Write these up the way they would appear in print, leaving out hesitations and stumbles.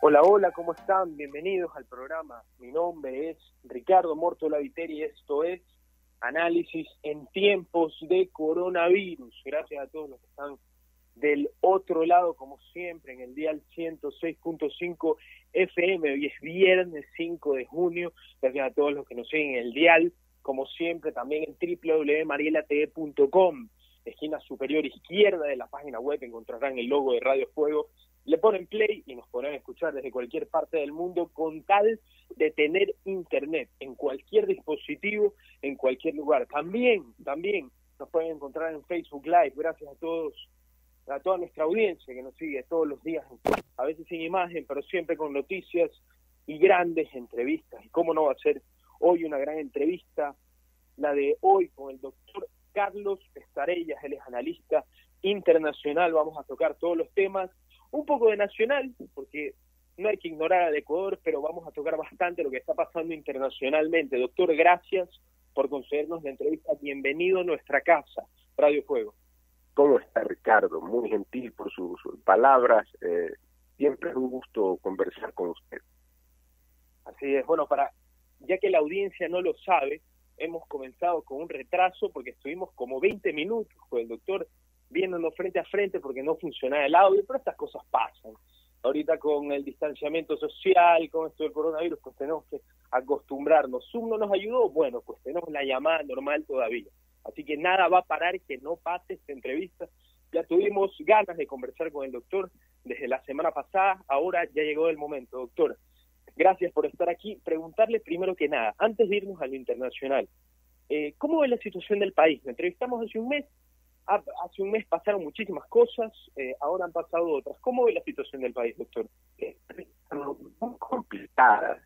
Hola, hola, ¿cómo están? Bienvenidos al programa. Mi nombre es Ricardo Mortola Viteri y esto es Análisis en tiempos de coronavirus. Gracias a todos los que están del otro lado, como siempre, en el dial 106.5 FM. Hoy es viernes 5 de junio. Gracias a todos los que nos siguen en el dial, como siempre, también en www.marielatv.com. Esquina superior izquierda de la página web encontrarán el logo de Radio Fuego. Le ponen play y nos podrán escuchar desde cualquier parte del mundo con tal de tener internet en cualquier dispositivo, en cualquier lugar. También nos pueden encontrar en Facebook Live. Gracias a toda nuestra audiencia que nos sigue todos los días, a veces sin imagen, pero siempre con noticias y grandes entrevistas. Y cómo no va a ser hoy una gran entrevista, la de hoy con el doctor Carlos Pestarellas. Él es analista internacional. Vamos a tocar todos los temas, un poco de nacional, porque no hay que ignorar al Ecuador, pero vamos a tocar bastante lo que está pasando internacionalmente. Doctor, gracias por concedernos la entrevista. Bienvenido a nuestra casa, Radio Fuego. ¿Cómo está, Ricardo? Muy gentil por sus palabras. Siempre es un gusto conversar con usted. Así es. Bueno, ya que la audiencia no lo sabe, hemos comenzado con un retraso porque estuvimos como 20 minutos con el doctor viéndonos frente a frente porque no funcionaba el audio, pero estas cosas pasan. Ahorita con el distanciamiento social, con esto del coronavirus, pues tenemos que acostumbrarnos. Zoom no nos ayudó, bueno, pues tenemos la llamada normal todavía. Así que nada va a parar que no pase esta entrevista. Ya tuvimos ganas de conversar con el doctor desde la semana pasada, ahora ya llegó el momento. Doctor, gracias por estar aquí. Preguntarle primero que nada, antes de irnos a lo internacional, ¿cómo ve la situación del país? Lo entrevistamos hace un mes. Hace un mes pasaron muchísimas cosas, ahora han pasado otras. ¿Cómo ve la situación del país, doctor? Muy complicada,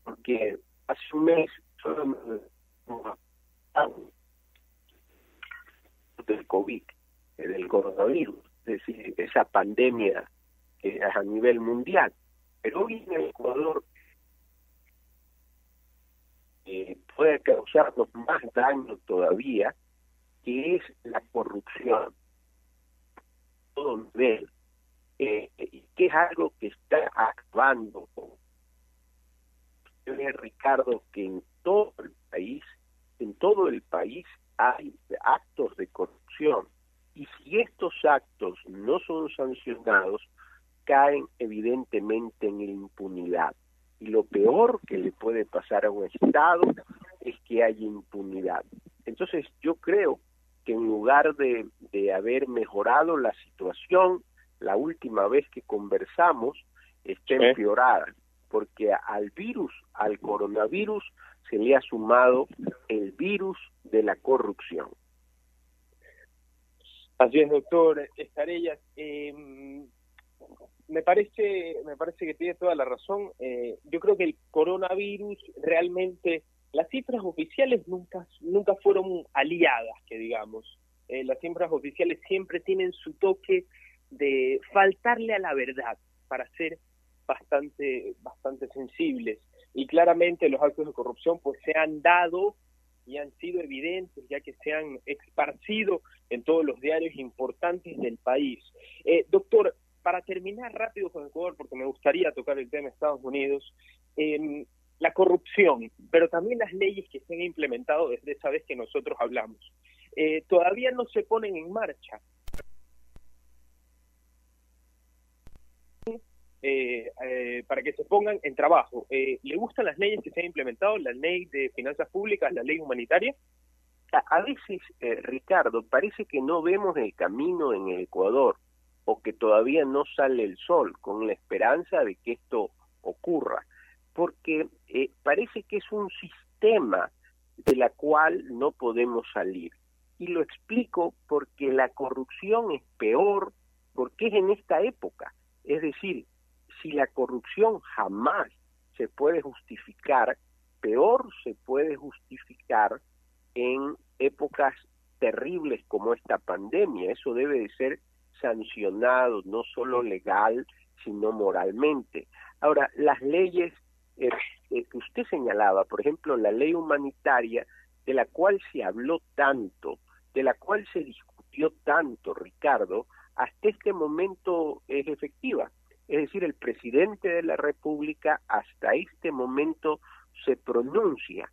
porque hace un mes solo del COVID, del coronavirus, es decir, esa pandemia que es a nivel mundial. Pero hoy en el Ecuador puede causarnos más daño todavía, que es la corrupción a todo nivel, y que es algo que está acabando. Yo le Ricardo, que en todo el país hay actos de corrupción, y si estos actos no son sancionados, caen evidentemente en la impunidad. Y lo peor que le puede pasar a un Estado es que haya impunidad. Entonces yo creo que en lugar de haber mejorado la situación, la última vez que conversamos, está empeorada, porque al coronavirus, se le ha sumado el virus de la corrupción. Así es, doctor Pestarellas. Me parece que tiene toda la razón. Yo creo que el coronavirus realmente, las cifras oficiales nunca fueron aliadas, que digamos. Las cifras oficiales siempre tienen su toque de faltarle a la verdad para ser bastante sensibles. Y claramente los actos de corrupción pues se han dado y han sido evidentes, ya que se han esparcido en todos los diarios importantes del país. Doctor, para terminar rápido con Ecuador, porque me gustaría tocar el tema de Estados Unidos, la corrupción, pero también las leyes que se han implementado desde esa vez que nosotros hablamos, todavía no se ponen en marcha. Para que se pongan en trabajo. ¿Le gustan las leyes que se han implementado? La ley de finanzas públicas, la ley humanitaria. A veces, Ricardo, parece que no vemos el camino en el Ecuador, o que todavía no sale el sol, con la esperanza de que esto ocurra, porque parece que es un sistema de la cual no podemos salir. Y lo explico porque la corrupción es peor, porque es en esta época. Es decir, si la corrupción jamás se puede justificar, peor se puede justificar en épocas terribles como esta pandemia. Eso debe de ser sancionado, no solo legal, sino moralmente. Ahora, las leyes que usted señalaba, por ejemplo, la ley humanitaria, de la cual se habló tanto, de la cual se discutió tanto, Ricardo, hasta este momento es efectiva. Es decir, el presidente de la República hasta este momento se pronuncia.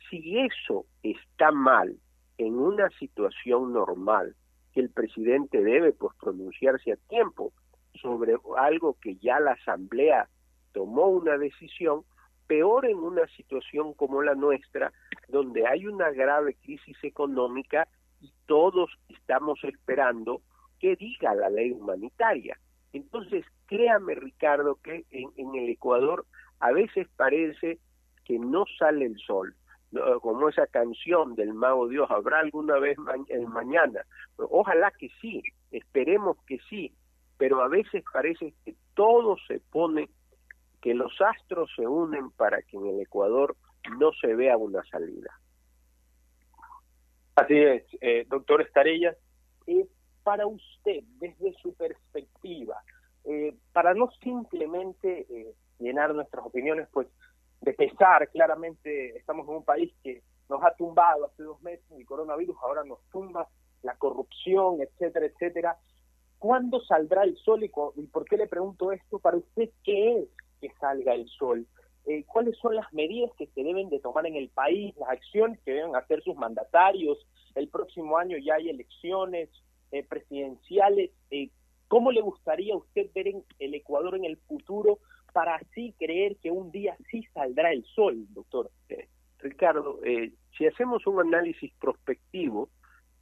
Si eso está mal en una situación normal, que el presidente debe pues pronunciarse a tiempo sobre algo que ya la Asamblea tomó una decisión, peor en una situación como la nuestra, donde hay una grave crisis económica y todos estamos esperando que diga la ley humanitaria. Entonces, créame, Ricardo, que en el Ecuador a veces parece que no sale el sol, como esa canción del Mago Dios, ¿habrá alguna vez el mañana? Ojalá que sí, esperemos que sí, pero a veces parece que todo se pone, que los astros se unen para que en el Ecuador no se vea una salida. Así es, doctor Estarellas. Para usted, desde su perspectiva, para no simplemente llenar nuestras opiniones pues de pesar, claramente estamos en un país que nos ha tumbado hace 2 meses el coronavirus, ahora nos tumba la corrupción, etcétera, etcétera. ¿Cuándo saldrá el sol y por qué le pregunto esto? Para usted, ¿qué es que salga el sol? ¿Cuáles son las medidas que se deben de tomar en el país, las acciones que deben hacer sus mandatarios? El próximo año ya hay elecciones presidenciales. ¿Cómo le gustaría a usted ver el Ecuador en el futuro para así creer que un día sí saldrá el sol, doctor? Ricardo, si hacemos un análisis prospectivo,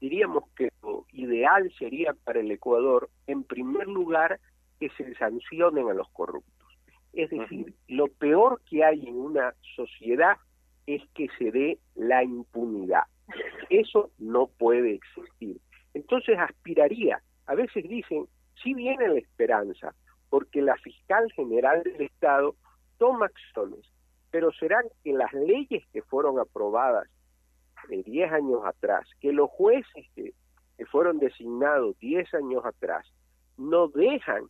diríamos que lo ideal sería para el Ecuador, en primer lugar, que se sancionen a los corruptos. Es decir, lo peor que hay en una sociedad es que se dé la impunidad. Eso no puede existir. Entonces aspiraría, a veces dicen, sí viene la esperanza, porque la fiscal general del Estado toma acciones, pero ¿será que las leyes que fueron aprobadas 10 años atrás, que los jueces que fueron designados 10 años atrás, no dejan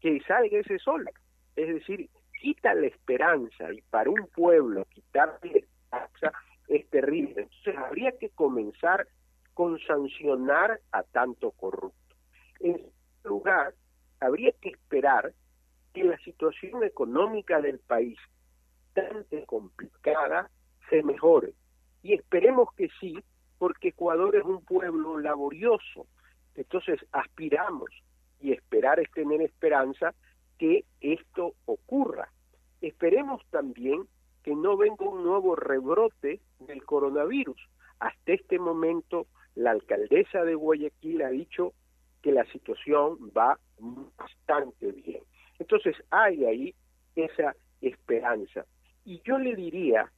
que salga ese sol? Es decir, quita la esperanza, y para un pueblo quitarle la esperanza es terrible. Entonces habría que comenzar con sancionar a tanto corrupto. En segundo lugar, habría que esperar que la situación económica del país, tan complicada, se mejore. Y esperemos que sí, porque Ecuador es un pueblo laborioso. Entonces aspiramos, y esperar es tener esperanza, que esto ocurra. Esperemos también que no venga un nuevo rebrote del coronavirus. Hasta este momento, la alcaldesa de Guayaquil ha dicho que la situación va bastante bien. Entonces hay ahí esa esperanza. Y yo le diría,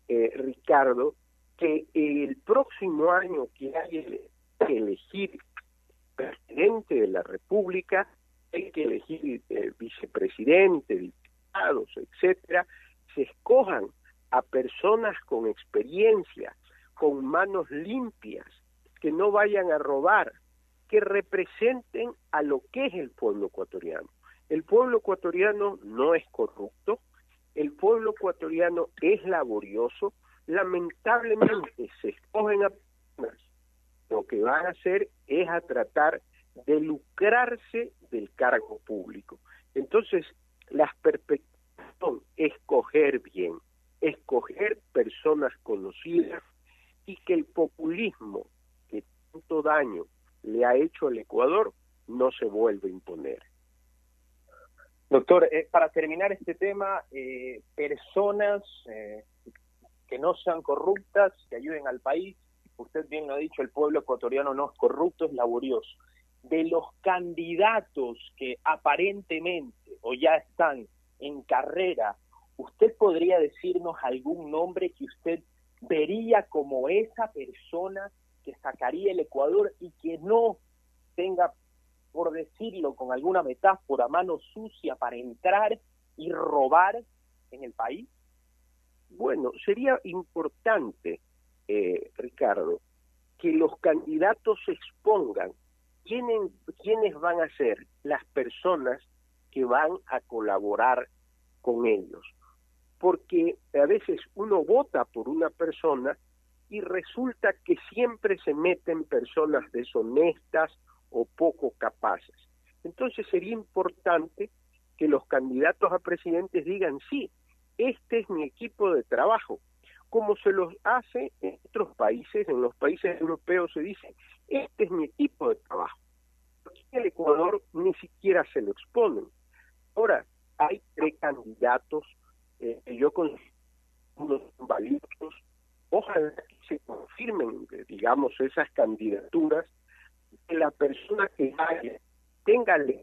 Ricardo, que el próximo año que hay que elegir presidente de la República, hay que elegir vicepresidente, diputados, etcétera, se escojan a personas con experiencia, con manos limpias, que no vayan a robar, que representen a lo que es el pueblo ecuatoriano. El pueblo ecuatoriano no es corrupto, el pueblo ecuatoriano es laborioso. Lamentablemente se escogen a personas, lo que van a hacer es a tratar de lucrarse del cargo público. Entonces, las perspectivas son escoger bien, escoger personas conocidas, y que el populismo que tanto daño le ha hecho al Ecuador no se vuelva a imponer. Doctor, para terminar este tema, personas que no sean corruptas, que ayuden al país. Usted bien lo ha dicho, el pueblo ecuatoriano no es corrupto, es laborioso. De los candidatos que aparentemente o ya están en carrera, ¿usted podría decirnos algún nombre que usted vería como esa persona que sacaría el Ecuador y que no tenga, por decirlo con alguna metáfora, mano sucia para entrar y robar en el país? Bueno, sería importante, Ricardo, que los candidatos se expongan quiénes van a ser las personas que van a colaborar con ellos. Porque a veces uno vota por una persona y resulta que siempre se meten personas deshonestas o poco capaces. Entonces sería importante que los candidatos a presidentes digan, sí, este es mi equipo de trabajo, como se los hace en otros países. En los países europeos se dice, este es mi equipo de trabajo. Aquí en el Ecuador ni siquiera se lo exponen. Ahora, hay precandidatos que yo considero unos valiosos. Ojalá que se confirmen, digamos, esas candidaturas, que la persona que vaya tenga la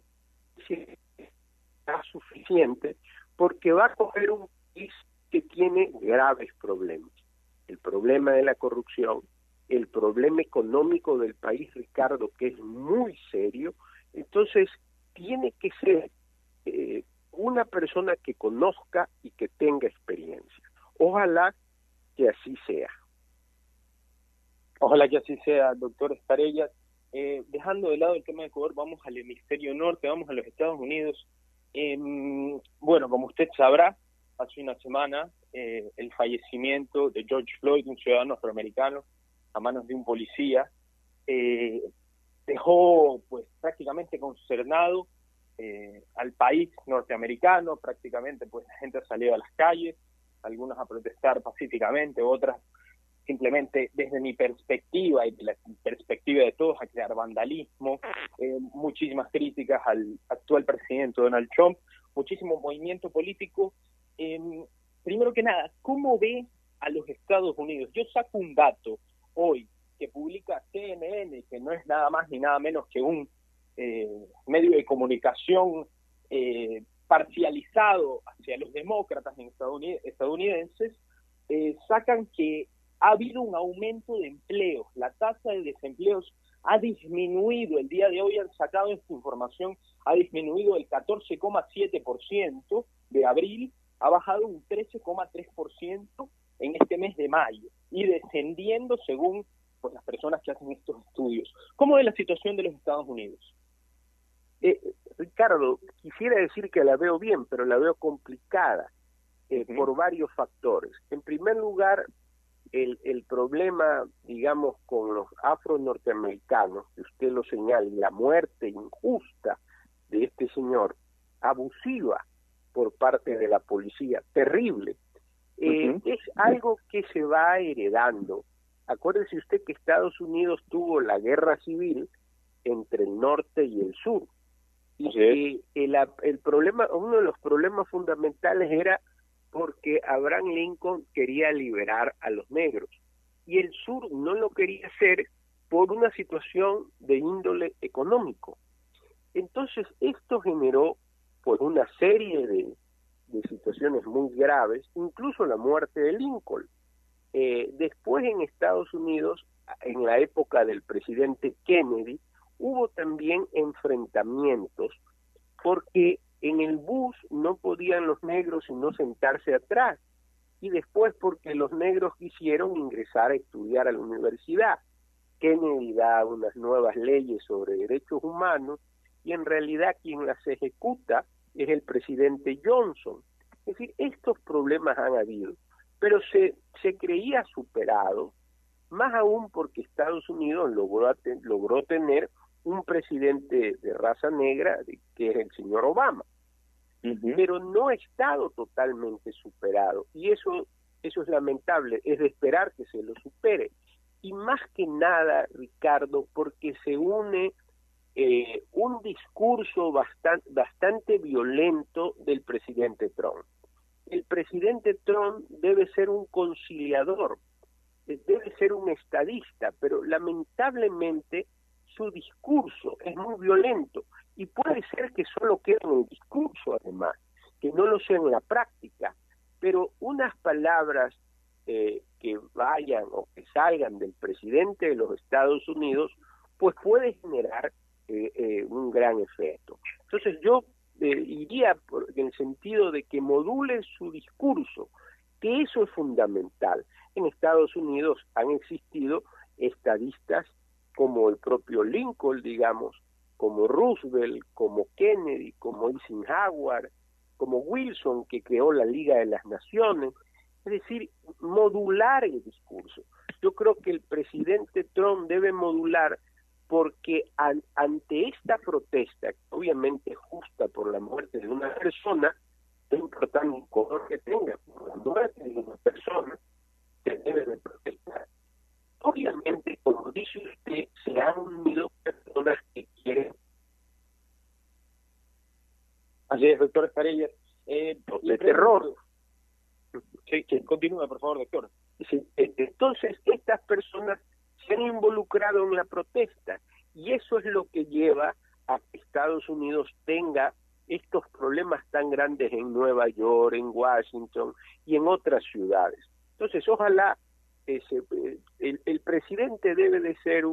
suficiente, porque va a coger un país que tiene graves problemas. El problema de la corrupción, el problema económico del país, Ricardo, que es muy serio. Entonces, tiene que ser una persona que conozca y que tenga experiencia. Ojalá que así sea. Ojalá que así sea, doctor Estarellas. Dejando de lado el tema de Ecuador, vamos al hemisferio norte, vamos a los Estados Unidos. Bueno, como usted sabrá, hace una semana el fallecimiento de George Floyd, un ciudadano afroamericano, a manos de un policía, dejó pues prácticamente consternado al país norteamericano. Prácticamente pues la gente ha salido a las calles, algunos a protestar pacíficamente, otras simplemente desde mi perspectiva y de la perspectiva de todos a crear vandalismo, muchísimas críticas al actual presidente Donald Trump, muchísimo movimiento político. Primero que nada, ¿cómo ve a los Estados Unidos? Yo saco un dato hoy que publica CNN, que no es nada más ni nada menos que un medio de comunicación parcializado hacia los demócratas estadounidenses. Sacan que ha habido un aumento de empleos, la tasa de desempleos ha disminuido, el día de hoy han sacado esta información, ha disminuido del 14,7% de abril, ha bajado un 13,3% en este mes de mayo, y descendiendo según pues, las personas que hacen estos estudios. ¿Cómo es la situación de los Estados Unidos? Ricardo, quisiera decir que la veo bien, pero la veo complicada por varios factores. En primer lugar, el problema, digamos, con los afro-norteamericanos, que usted lo señala, y la muerte injusta de este señor, abusiva por parte de la policía, terrible, es algo que se va heredando. Acuérdese usted que Estados Unidos tuvo la guerra civil entre el norte y el sur. Y el problema, uno de los problemas fundamentales era porque Abraham Lincoln quería liberar a los negros y el sur no lo quería hacer por una situación de índole económico. Entonces esto generó pues una serie de situaciones muy graves, incluso la muerte de Lincoln. Después en Estados Unidos, en la época del presidente Kennedy, hubo también enfrentamientos porque en el bus no podían los negros sino sentarse atrás, y después porque los negros quisieron ingresar a estudiar a la universidad. Kennedy da unas nuevas leyes sobre derechos humanos y en realidad quien las ejecuta es el presidente Johnson. Es decir, estos problemas han habido, pero se creía superado, más aún porque Estados Unidos logró tener un presidente de raza negra, que es el señor Obama. Pero no ha estado totalmente superado, y eso es lamentable, es de esperar que se lo supere. Y más que nada, Ricardo, porque se une un discurso bastante violento del presidente Trump. El presidente Trump debe ser un conciliador, debe ser un estadista, pero lamentablemente su discurso es muy violento, y puede ser que solo quede en el discurso, además, que no lo sea en la práctica, pero unas palabras que vayan o que salgan del presidente de los Estados Unidos, pues puede generar un gran efecto. Entonces yo iría en el sentido de que module su discurso, que eso es fundamental. En Estados Unidos han existido estadistas como el propio Lincoln, digamos, como Roosevelt, como Kennedy, como Eisenhower, como Wilson, que creó la Liga de las Naciones. Es decir, modular el discurso. Yo creo que el presidente Trump debe modular porque ante esta protesta, obviamente justa por la muerte de una persona, no importando el color que tenga, por la muerte de una persona, se debe de protestar. Obviamente, como dice usted, se han unido personas que quieren... Así es, doctor Estarellas. de terror. Sí, continúe, por favor, doctor. Sí, entonces, estas personas se han involucrado en la protesta y eso es lo que lleva a que Estados Unidos tenga estos problemas tan grandes en Nueva York, en Washington y en otras ciudades. Entonces, ojalá el presidente debe de ser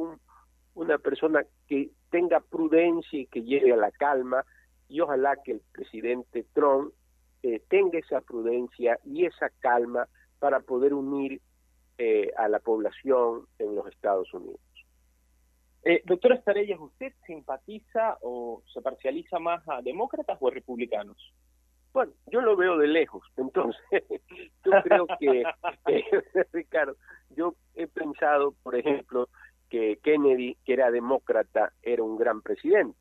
una persona que tenga prudencia y que lleve a la calma, y ojalá que el presidente Trump tenga esa prudencia y esa calma para poder unir a la población en los Estados Unidos. Doctor Estarellas, ¿usted simpatiza o se parcializa más a demócratas o a republicanos? Bueno, yo lo veo de lejos, entonces yo creo que, Ricardo, yo he pensado, por ejemplo, que Kennedy, que era demócrata, era un gran presidente,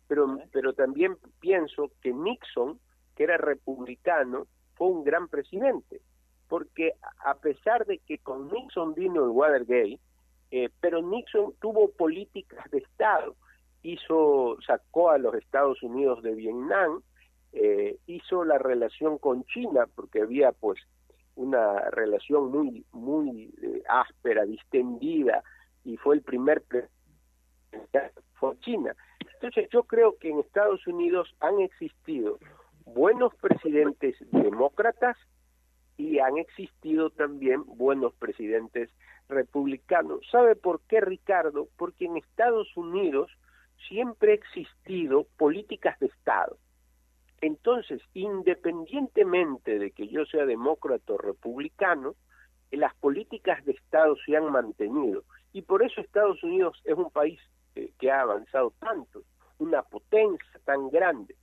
pero también pienso que Nixon, que era republicano, fue un gran presidente, porque a pesar de que con Nixon vino el Watergate, pero Nixon tuvo políticas de Estado, sacó a los Estados Unidos de Vietnam, hizo la relación con China, porque había pues una relación muy áspera, distendida, y fue el primer presidente, fue China. Entonces yo creo que en Estados Unidos han existido buenos presidentes demócratas y han existido también buenos presidentes republicanos. ¿Sabe por qué, Ricardo? Porque en Estados Unidos siempre ha existido políticas de Estado. Entonces, independientemente de que yo sea demócrata o republicano, las políticas de Estado se han mantenido. Y por eso Estados Unidos es un país que ha avanzado tanto, una potencia tan grande.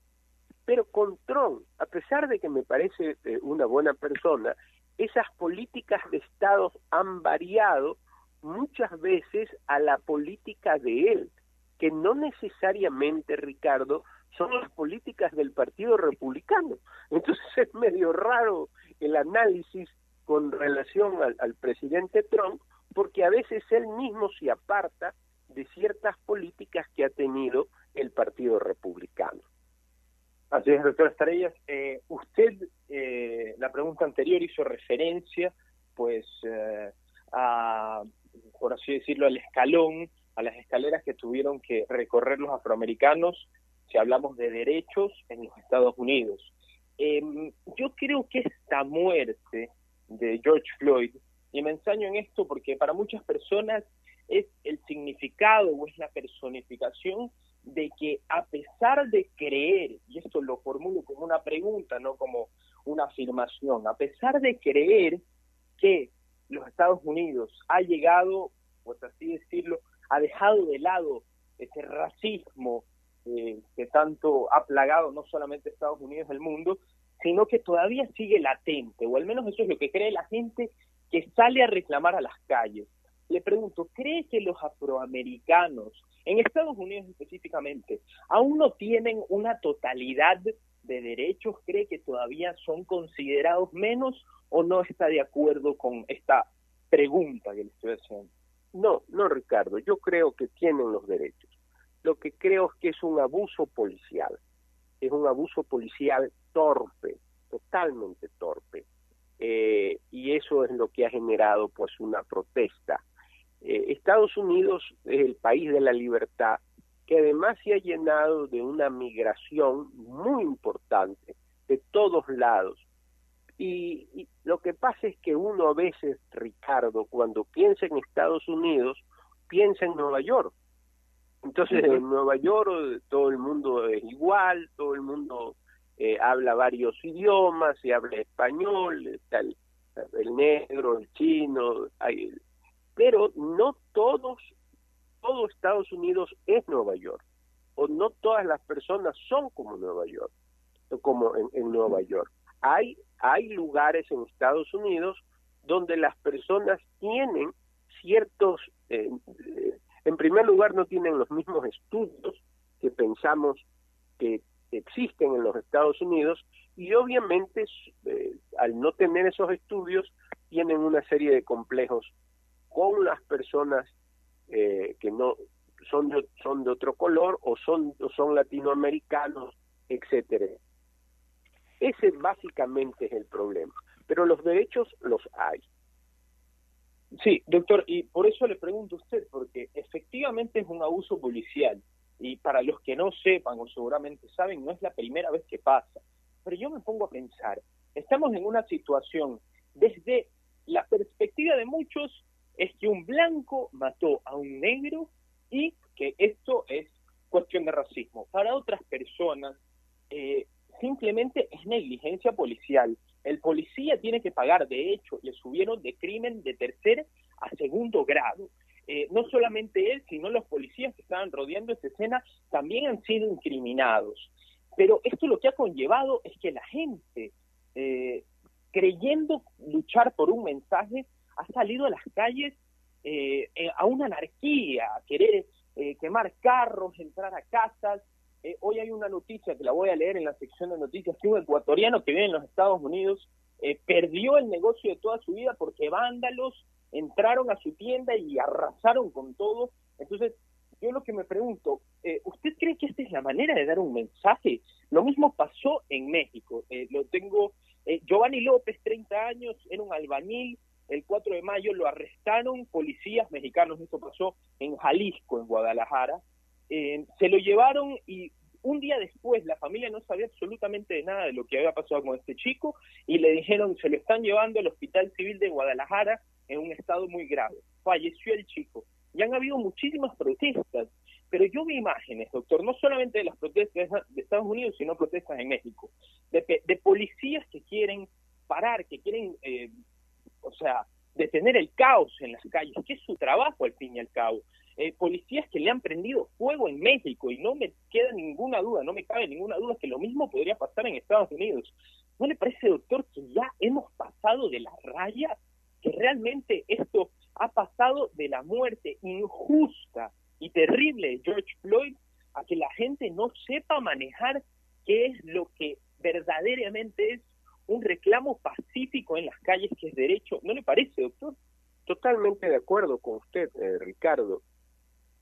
Pero con Trump, a pesar de que me parece una buena persona, esas políticas de Estado han variado muchas veces a la política de él, que no necesariamente, Ricardo, son las políticas del Partido Republicano. Entonces es medio raro el análisis con relación al presidente Trump, porque a veces él mismo se aparta de ciertas políticas que ha tenido el Partido Republicano. Así es, doctor Estarellas. Usted, la pregunta anterior hizo referencia, pues, por así decirlo, al escalón, a las escaleras que tuvieron que recorrer los afroamericanos si hablamos de derechos en los Estados Unidos. Yo creo que esta muerte de George Floyd, y me ensaño en esto porque para muchas personas es el significado o es la personificación de que a pesar de creer, y esto lo formulo como una pregunta, no como una afirmación, a pesar de creer que los Estados Unidos ha llegado, pues así decirlo, ha dejado de lado ese racismo que tanto ha plagado no solamente Estados Unidos, el mundo, sino que todavía sigue latente, o al menos eso es lo que cree la gente que sale a reclamar a las calles. Le pregunto, ¿cree que los afroamericanos, en Estados Unidos específicamente, aún no tienen una totalidad de derechos? ¿Cree que todavía son considerados menos o no está de acuerdo con esta pregunta que le estoy haciendo? No, Ricardo, yo creo que tienen los derechos. Lo que creo es que es un abuso policial. Es un abuso policial torpe, totalmente torpe. Y eso es lo que ha generado pues una protesta. Estados Unidos es el país de la libertad, que además se ha llenado de una migración muy importante de todos lados. Y lo que pasa es que uno a veces, Ricardo, cuando piensa en Estados Unidos, piensa en Nueva York. Entonces en Nueva York todo el mundo es igual, todo el mundo habla varios idiomas, se habla español, está el negro, el chino, pero no todo Estados Unidos es Nueva York, o no todas las personas son como Nueva York, como en Nueva York. Hay lugares en Estados Unidos donde las personas tienen ciertos En primer lugar, no tienen los mismos estudios que pensamos que existen en los Estados Unidos, y obviamente al no tener esos estudios tienen una serie de complejos con las personas que no son de otro color o son latinoamericanos, etcétera. Ese básicamente es el problema, pero los derechos los hay. Sí, doctor, y por eso le pregunto a usted, porque efectivamente es un abuso policial, y para los que no sepan o seguramente saben, no es la primera vez que pasa. Pero yo me pongo a pensar, estamos en una situación, desde la perspectiva de muchos, es que un blanco mató a un negro y que esto es cuestión de racismo. Para otras personas, simplemente es negligencia policial. El policía tiene que pagar, de hecho, le subieron de crimen de tercer a segundo grado. No solamente él, sino los policías que estaban rodeando esta escena también han sido incriminados. Pero esto lo que ha conllevado es que la gente, creyendo luchar por un mensaje, ha salido a las calles a una anarquía, a querer quemar carros, entrar a casas. Hoy hay una noticia que la voy a leer en la sección de noticias, que un ecuatoriano que vive en los Estados Unidos perdió el negocio de toda su vida porque vándalos entraron a su tienda y arrasaron con todo. Entonces, yo lo que me pregunto, ¿usted cree que esta es la manera de dar un mensaje? Lo mismo pasó en México. Giovanni López, 30 años, era un albañil. El 4 de mayo lo arrestaron policías mexicanos. Esto pasó en Jalisco, en Guadalajara. Se lo llevaron y un día después la familia no sabía absolutamente de nada de lo que había pasado con este chico y le dijeron, se lo están llevando al Hospital Civil de Guadalajara en un estado muy grave. Falleció el chico. Y han habido muchísimas protestas, pero yo vi imágenes, doctor, no solamente de las protestas de Estados Unidos, sino protestas en México, de policías que quieren parar, que quieren, detener el caos en las calles, que es su trabajo al fin y al cabo. Policías que le han prendido fuego en México, y no me queda ninguna duda, no me cabe ninguna duda que lo mismo podría pasar en Estados Unidos. ¿No le parece, doctor, que ya hemos pasado de la raya? Que realmente esto ha pasado de la muerte injusta y terrible de George Floyd a que la gente no sepa manejar qué es lo que verdaderamente es un reclamo pacífico en las calles, que es derecho. ¿No le parece, doctor? Totalmente de acuerdo con usted, Ricardo.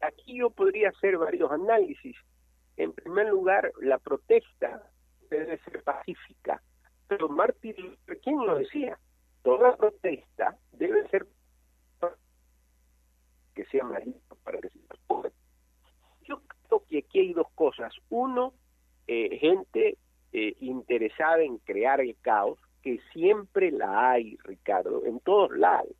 Aquí yo podría hacer varios análisis. En primer lugar, la protesta debe ser pacífica. Pero Martin Luther King lo decía, toda protesta debe ser que sea malito para que se pueda. Yo creo que aquí hay dos cosas. Uno, gente interesada en crear el caos, que siempre la hay, Ricardo, en todos lados,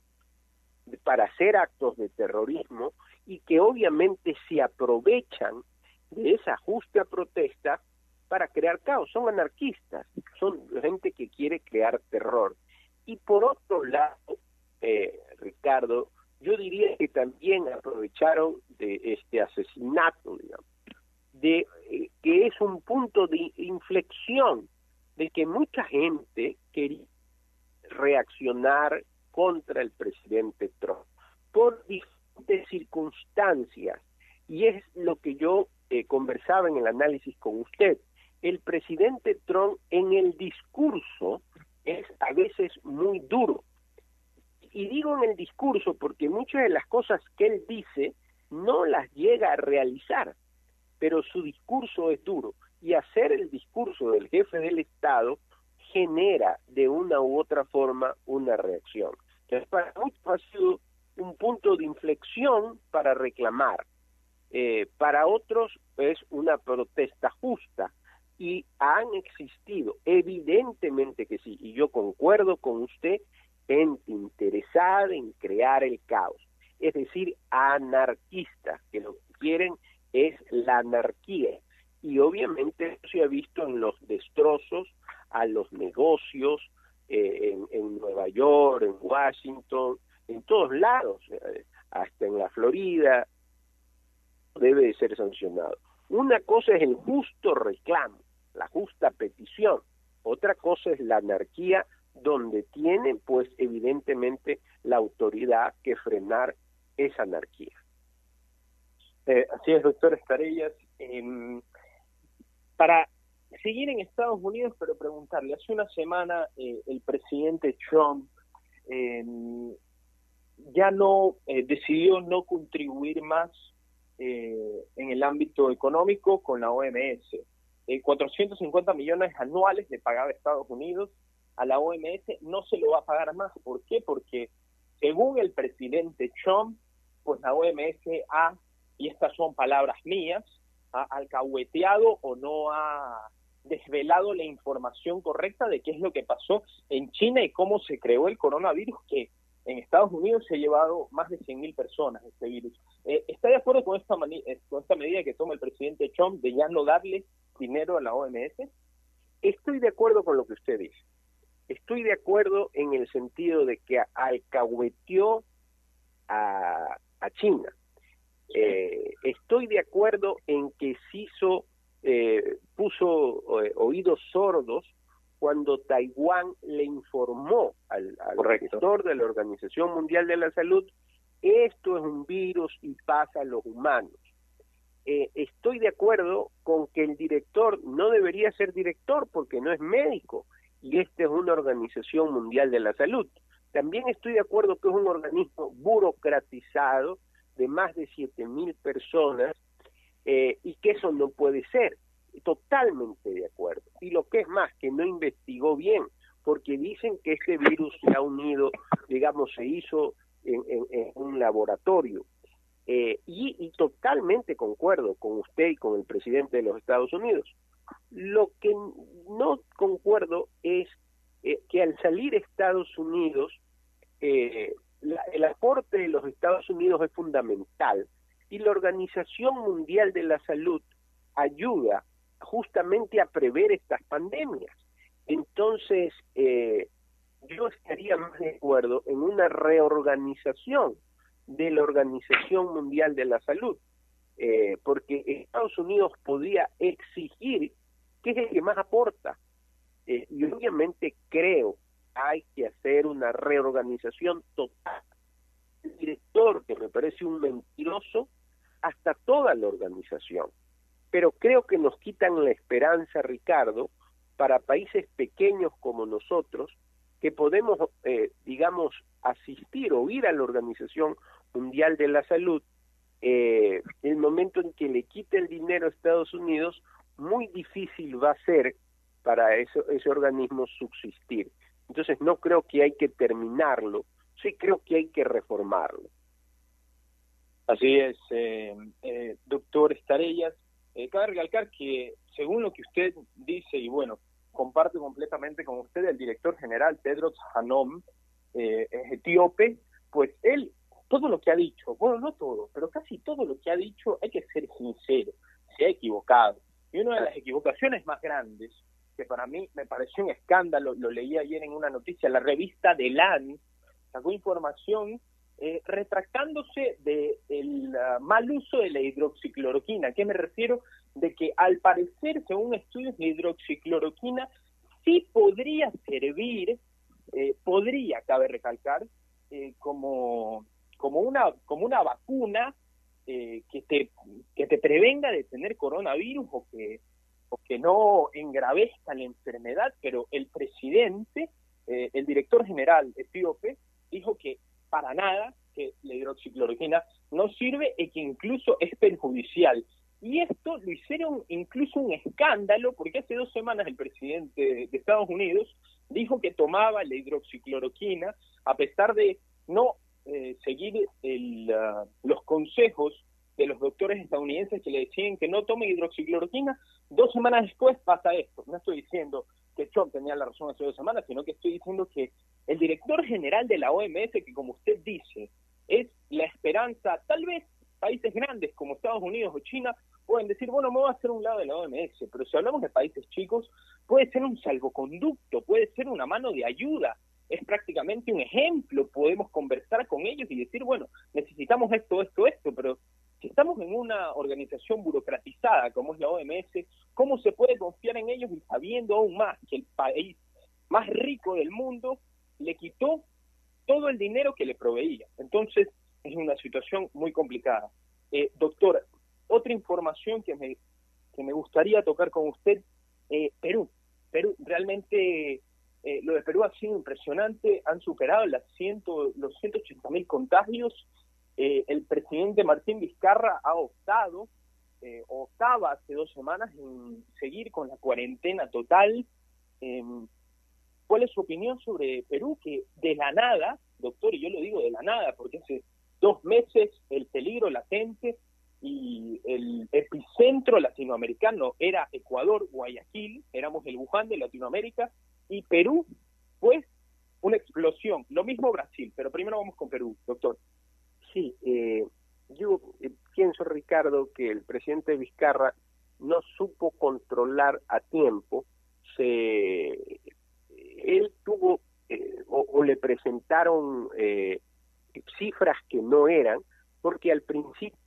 para hacer actos de terrorismo, y que obviamente se aprovechan de esa justa protesta para crear caos. Son anarquistas, son gente que quiere crear terror. Y por otro lado, Ricardo, yo diría que también aprovecharon de este asesinato, digamos, que es un punto de inflexión, de que mucha gente quería reaccionar contra el presidente Trump por diferentes circunstancias, y es lo que yo conversaba en el análisis con usted. El presidente Trump en el discurso es a veces muy duro, y digo en el discurso porque muchas de las cosas que él dice no las llega a realizar, pero su discurso es duro, y hacer el discurso del jefe del Estado genera de una u otra forma una reacción. Entonces, para muchos ha sido un punto de inflexión para reclamar. Para otros es una protesta justa, y han existido, evidentemente que sí, y yo concuerdo con usted, gente interesada en crear el caos, es decir, anarquistas, que lo que quieren es la anarquía, y obviamente eso se ha visto en los destrozos a los negocios, en Nueva York, en Washington, en todos lados, hasta en la Florida. Debe de ser sancionado. Una cosa es el justo reclamo, la justa petición, otra cosa es la anarquía, donde tiene pues evidentemente la autoridad que frenar esa anarquía. Así es, doctor Estarellas. Para seguir en Estados Unidos, pero preguntarle, hace una semana el presidente Trump ya no decidió no contribuir más en el ámbito económico con la OMS. 450 millones anuales le pagaba Estados Unidos a la OMS, no se lo va a pagar más. ¿Por qué? Porque según el presidente Trump, pues la OMS ha, y estas son palabras mías, ha alcahueteado o no ha desvelado la información correcta de qué es lo que pasó en China y cómo se creó el coronavirus, que en Estados Unidos se ha llevado más de 100.000 personas este virus. ¿Está de acuerdo con esta medida que toma el presidente Trump de ya no darle dinero a la OMS? Estoy de acuerdo con lo que usted dice. Estoy de acuerdo en el sentido de que alcahueteó a China. Estoy de acuerdo en que puso oídos sordos cuando Taiwán le informó al director de la Organización Mundial de la Salud: esto es un virus y pasa a los humanos. Estoy de acuerdo con que el director no debería ser director porque no es médico y esta es una Organización Mundial de la Salud. También estoy de acuerdo que es un organismo burocratizado de más de 7.000 personas y que eso no puede ser. Totalmente de acuerdo. Y lo que es más, que no investigó bien, porque dicen que este virus se ha unido, digamos, se hizo en un laboratorio. Y totalmente concuerdo con usted y con el presidente de los Estados Unidos. Lo que no concuerdo es que al salir Estados Unidos, el aporte de los Estados Unidos es fundamental y la Organización Mundial de la Salud ayuda justamente a prever estas pandemias. Entonces, yo estaría más de acuerdo en una reorganización de la Organización Mundial de la Salud, porque Estados Unidos podría exigir que es el que más aporta. Y obviamente creo que hay que hacer una reorganización total. El director, que me parece un mentiroso, hasta toda la organización. Pero creo que nos quitan la esperanza, Ricardo, para países pequeños como nosotros, que podemos, digamos, asistir o ir a la Organización Mundial de la Salud. El momento en que le quite el dinero a Estados Unidos, muy difícil va a ser para ese organismo subsistir. Entonces no creo que hay que terminarlo, sí creo que hay que reformarlo. Así es, doctor Estarellas. Cabe recalcar que, según lo que usted dice, y bueno, comparto completamente con usted, el director general Tedros Adhanom, etíope, pues él, todo lo que ha dicho, bueno, no todo, pero casi todo lo que ha dicho, hay que ser sincero, se ha equivocado. Y una de las equivocaciones más grandes, que para mí me pareció un escándalo, lo leí ayer en una noticia, la revista The Lancet sacó información retractándose del mal uso de la hidroxicloroquina. ¿A qué me refiero? De que al parecer, según estudios, la hidroxicloroquina sí podría servir, cabe recalcar, como una vacuna que te prevenga de tener coronavirus o que no engravezca la enfermedad, pero el presidente, el director general etíope, dijo que para nada, que la hidroxicloroquina no sirve y que incluso es perjudicial. Y esto lo hicieron incluso un escándalo, porque hace 2 semanas el presidente de Estados Unidos dijo que tomaba la hidroxicloroquina a pesar de no seguir los consejos de los doctores estadounidenses que le decían que no tome hidroxicloroquina. 2 semanas después pasa esto. No estoy diciendo que Trump tenía la razón hace 2 semanas, sino que estoy diciendo que el director general de la OMS, que como usted dice, es la esperanza, tal vez países grandes como Estados Unidos o China pueden decir, bueno, me voy a hacer un lado de la OMS, pero si hablamos de países chicos, puede ser un salvoconducto, puede ser una mano de ayuda, es prácticamente un ejemplo, podemos conversar con ellos y decir, bueno, necesitamos esto, pero si estamos en una organización burocratizada como es la OMS, ¿cómo se puede confiar en ellos y sabiendo aún más que el país más rico del mundo le quitó todo el dinero que le proveía? Entonces, es una situación muy complicada. Doctor, otra información que me gustaría tocar con usted, Perú realmente, lo de Perú ha sido impresionante, han superado los 180.000 contagios. El presidente Martín Vizcarra ha optado, optaba hace 2 semanas en seguir con la cuarentena total. ¿Cuál es su opinión sobre Perú, que de la nada, doctor, y yo lo digo de la nada, porque hace 2 meses el peligro latente y el epicentro latinoamericano era Ecuador, Guayaquil, éramos el Wuhan de Latinoamérica, y Perú fue una explosión? Lo mismo Brasil, pero primero vamos con Perú, doctor. Sí, yo pienso, Ricardo, que el presidente Vizcarra no supo controlar a tiempo. Él tuvo o le presentaron cifras que no eran, porque al principio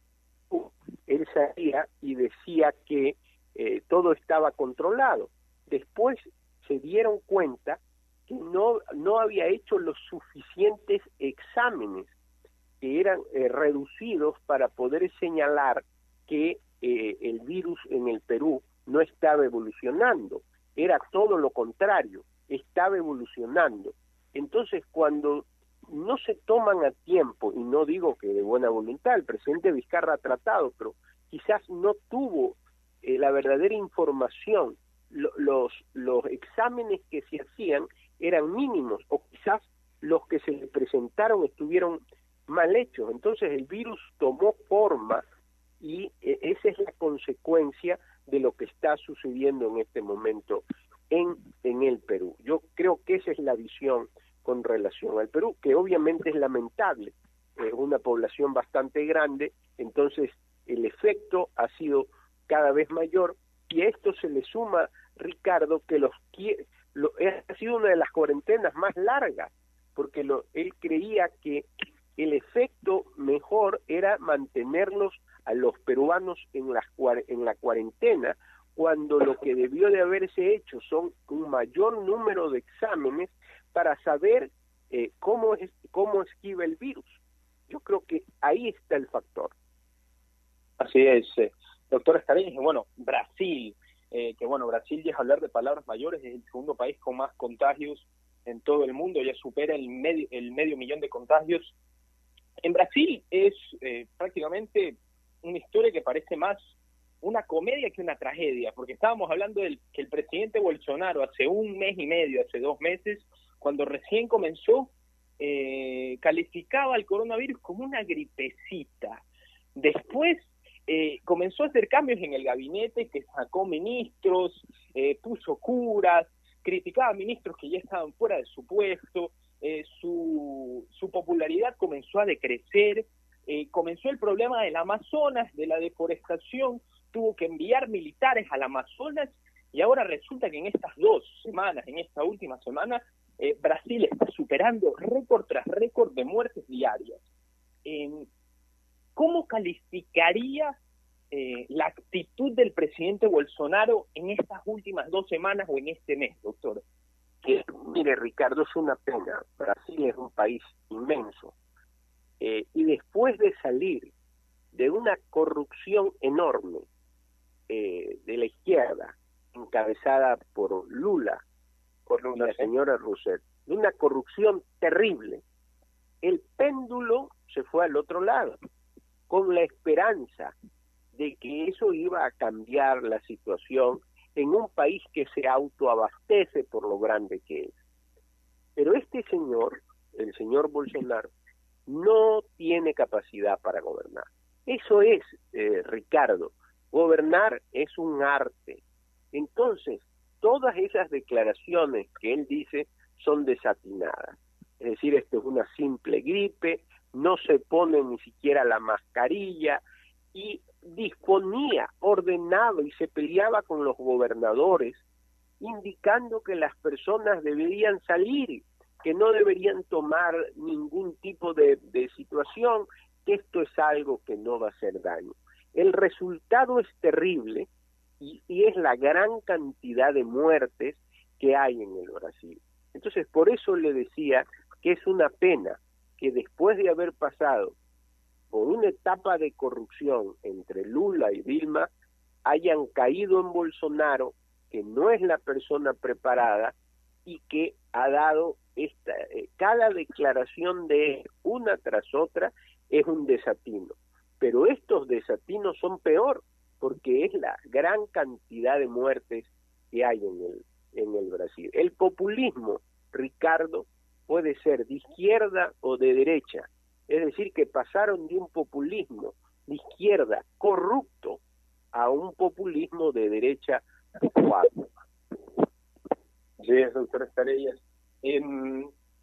él salía y decía que todo estaba controlado. Después se dieron cuenta que no había hecho los suficientes exámenes que eran reducidos para poder señalar que el virus en el Perú no estaba evolucionando. Era todo lo contrario, estaba evolucionando. Entonces, cuando no se toman a tiempo, y no digo que de buena voluntad, el presidente Vizcarra ha tratado, pero quizás no tuvo la verdadera información, los exámenes que se hacían eran mínimos, o quizás los que se le presentaron estuvieron mal hechos. Entonces el virus tomó forma y esa es la consecuencia de lo que está sucediendo en este momento en el Perú. Yo creo que esa es la visión con relación al Perú, que obviamente es lamentable, una población bastante grande, entonces el efecto ha sido cada vez mayor, y a esto se le suma, Ricardo, que ha sido una de las cuarentenas más largas, porque él creía que el efecto mejor era mantenerlos a los peruanos en la cuarentena, cuando lo que debió de haberse hecho son un mayor número de exámenes para saber cómo esquiva el virus. Yo creo que ahí está el factor. Así es, doctor Escareñez. Bueno, Brasil, Brasil, ya es hablar de palabras mayores, es el segundo país con más contagios en todo el mundo, ya supera el medio millón de contagios. En Brasil es prácticamente una historia que parece más una comedia que una tragedia, porque estábamos hablando que el presidente Bolsonaro hace 1 mes y medio, hace 2 meses, cuando recién comenzó, calificaba al coronavirus como una gripecita. Después comenzó a hacer cambios en el gabinete, que sacó ministros, puso curas, criticaba a ministros que ya estaban fuera de su puesto, su popularidad comenzó a decrecer, comenzó el problema del Amazonas, de la deforestación, tuvo que enviar militares al Amazonas, y ahora resulta que en estas 2 semanas, en esta última semana, Brasil está superando récord tras récord de muertes diarias. ¿Cómo calificaría la actitud del presidente Bolsonaro en estas últimas 2 semanas o en este mes, doctor? Mire, Ricardo, es una pena. Brasil es un país inmenso. Y después de salir de una corrupción enorme de la izquierda, encabezada por Lula, la señora Rousseff, de una corrupción terrible, el péndulo se fue al otro lado, con la esperanza de que eso iba a cambiar la situación en un país que se autoabastece por lo grande que es. Pero este señor, el señor Bolsonaro, no tiene capacidad para gobernar. Eso es, Ricardo, gobernar es un arte. Entonces, todas esas declaraciones que él dice son desatinadas. Es decir, esto es una simple gripe, no se pone ni siquiera la mascarilla, y disponía, ordenaba y se peleaba con los gobernadores, indicando que las personas deberían salir, que no deberían tomar ningún tipo de situación, que esto es algo que no va a hacer daño. El resultado es terrible y es la gran cantidad de muertes que hay en el Brasil. Entonces, por eso le decía que es una pena que después de haber pasado por una etapa de corrupción entre Lula y Dilma, hayan caído en Bolsonaro, que no es la persona preparada y que ha dado cada declaración de él, una tras otra, es un desatino. Pero estos desatinos son peor, porque es la gran cantidad de muertes que hay en el Brasil. El populismo, Ricardo, puede ser de izquierda o de derecha. Es decir, que pasaron de un populismo de izquierda corrupto a un populismo de derecha adecuado. Sí, doctor Estarellas.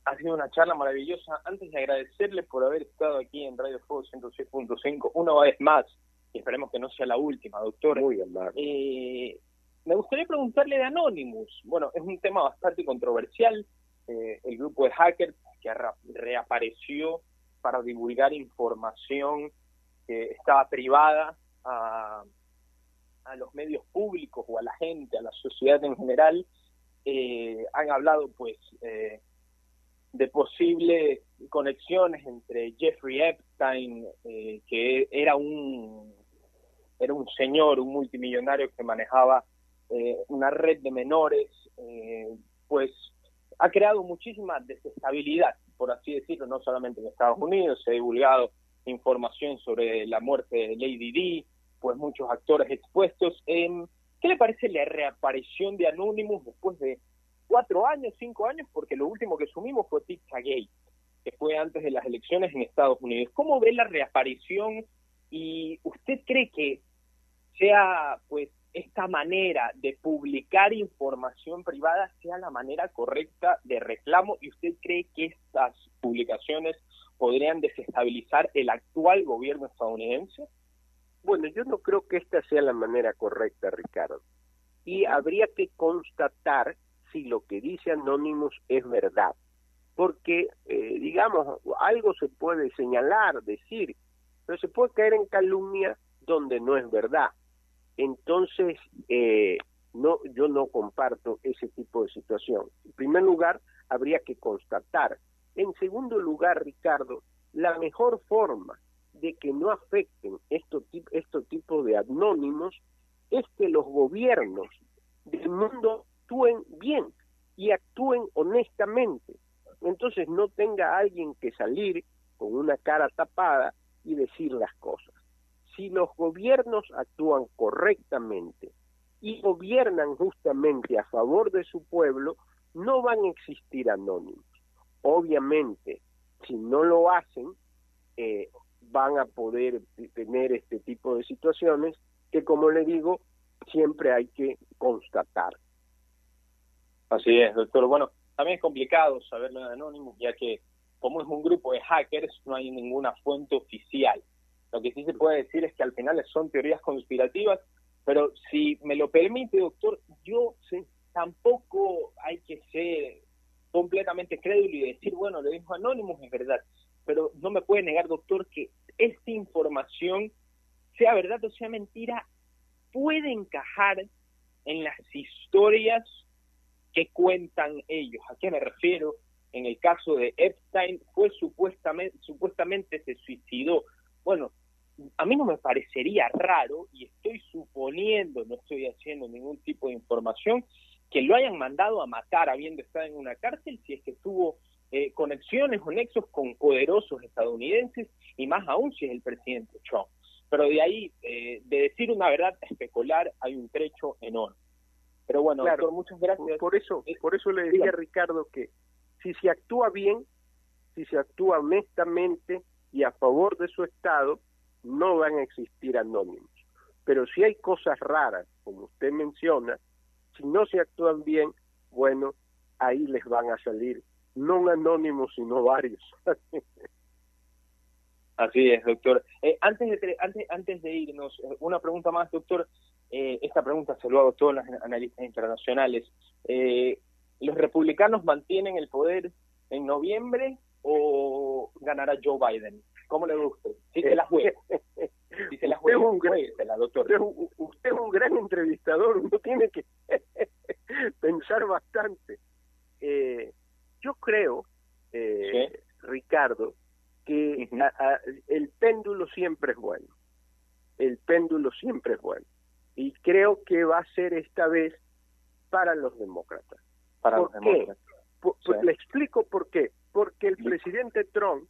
Ha sido una charla maravillosa. Antes de agradecerle por haber estado aquí en Radio Fuego 106.5 una vez más, y esperemos que no sea la última, doctor. Muy amable. Me gustaría preguntarle de Anonymous. Bueno, es un tema bastante controversial. El grupo de hackers que reapareció para divulgar información que estaba privada a los medios públicos o a la gente, a la sociedad en general. Han hablado pues de posibles conexiones entre Jeffrey Epstein, que era un señor, un multimillonario que manejaba una red de menores, pues ha creado muchísima desestabilidad, por así decirlo, no solamente en Estados Unidos. Se ha divulgado información sobre la muerte de Lady Di, pues muchos actores expuestos. ¿Qué le parece la reaparición de Anonymous después de 4 años, 5 años? Porque lo último que sumimos fue Pizzagate, que fue antes de las elecciones en Estados Unidos. ¿Cómo ve la reaparición? ¿Y usted cree que sea, pues, esta manera de publicar información privada sea la manera correcta de reclamo? ¿Y usted cree que estas publicaciones podrían desestabilizar el actual gobierno estadounidense? Bueno, yo no creo que esta sea la manera correcta, Ricardo. Y habría que constatar si lo que dice Anonymous es verdad. Porque, digamos, algo se puede señalar, decir, pero se puede caer en calumnia donde no es verdad. Entonces, yo no comparto ese tipo de situación. En primer lugar, habría que constatar. En segundo lugar, Ricardo, la mejor forma de que no afecten estos tipos de anónimos es que los gobiernos del mundo actúen bien y actúen honestamente. Entonces no tenga alguien que salir con una cara tapada y decir las cosas. Si los gobiernos actúan correctamente y gobiernan justamente a favor de su pueblo, no van a existir anónimos. Obviamente, si no lo hacen, van a poder tener este tipo de situaciones que, como le digo, siempre hay que constatar. Así es, doctor. Bueno, también es complicado saberlo de Anonymous, ya que como es un grupo de hackers, no hay ninguna fuente oficial. Lo que sí se puede decir es que al final son teorías conspirativas, pero si me lo permite, doctor, yo tampoco hay que ser completamente crédulo y decir, bueno, le dijo Anonymous, es verdad. Pero no me puede negar, doctor, que esta información, sea verdad o sea mentira, puede encajar en las historias que cuentan ellos. ¿A qué me refiero? En el caso de Epstein, fue supuestamente se suicidó. Bueno, a mí no me parecería raro, y estoy suponiendo, no estoy haciendo ningún tipo de información, que lo hayan mandado a matar habiendo estado en una cárcel, si es que tuvo conexiones o nexos con poderosos estadounidenses, y más aún si es el presidente Trump. Pero de ahí, de decir una verdad a especular, hay un trecho enorme. Pero bueno, claro, doctor, muchas gracias. Por eso le decía a Ricardo que si se actúa bien, si se actúa honestamente y a favor de su Estado, no van a existir anónimos. Pero si hay cosas raras, como usted menciona, si no se actúan bien, bueno, ahí les van a salir no un anónimo, sino varios. Así es, doctor. Antes de irnos, una pregunta más, doctor. Esta pregunta se lo hago a todos los analistas internacionales. ¿Los republicanos mantienen el poder en noviembre o ganará Joe Biden? ¿Cómo le gusta? Si se la juega. Si se la juega, juéguesela, doctor. Usted es un gran entrevistador, uno tiene que pensar bastante. Yo creo, ¿sí? Ricardo, que el péndulo siempre es bueno. El péndulo siempre es bueno. Y creo que va a ser esta vez para los demócratas. ¿Por qué? Le explico por qué. Porque el presidente Trump,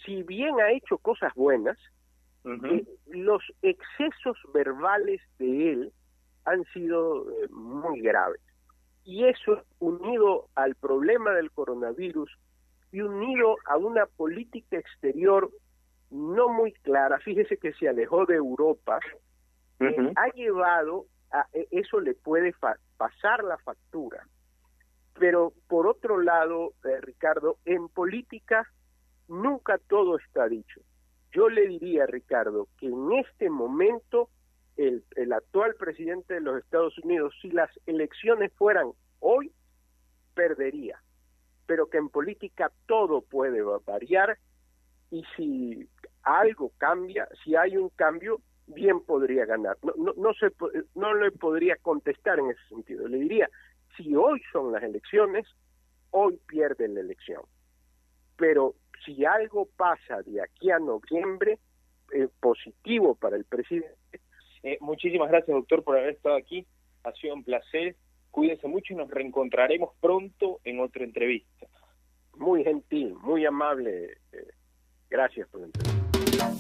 si bien ha hecho cosas buenas, los excesos verbales de él han sido muy graves. Y eso, unido al problema del coronavirus y unido a una política exterior no muy clara, fíjese que se alejó de Europa, ha llevado a eso, le puede pasar la factura. Pero por otro lado, Ricardo, en política nunca todo está dicho. Yo le diría, Ricardo, que en este momento el actual presidente de los Estados Unidos, si las elecciones fueran hoy, perdería. Pero que en política todo puede variar y si algo cambia, si hay un cambio, bien podría ganar. No le podría contestar en ese sentido. Le diría, si hoy son las elecciones, hoy pierde la elección. Pero si algo pasa de aquí a noviembre, positivo para el presidente. Muchísimas gracias, doctor, por haber estado aquí. Ha sido un placer. Cuídense mucho y nos reencontraremos pronto en otra entrevista. Muy gentil, muy amable. Gracias por la entrevista.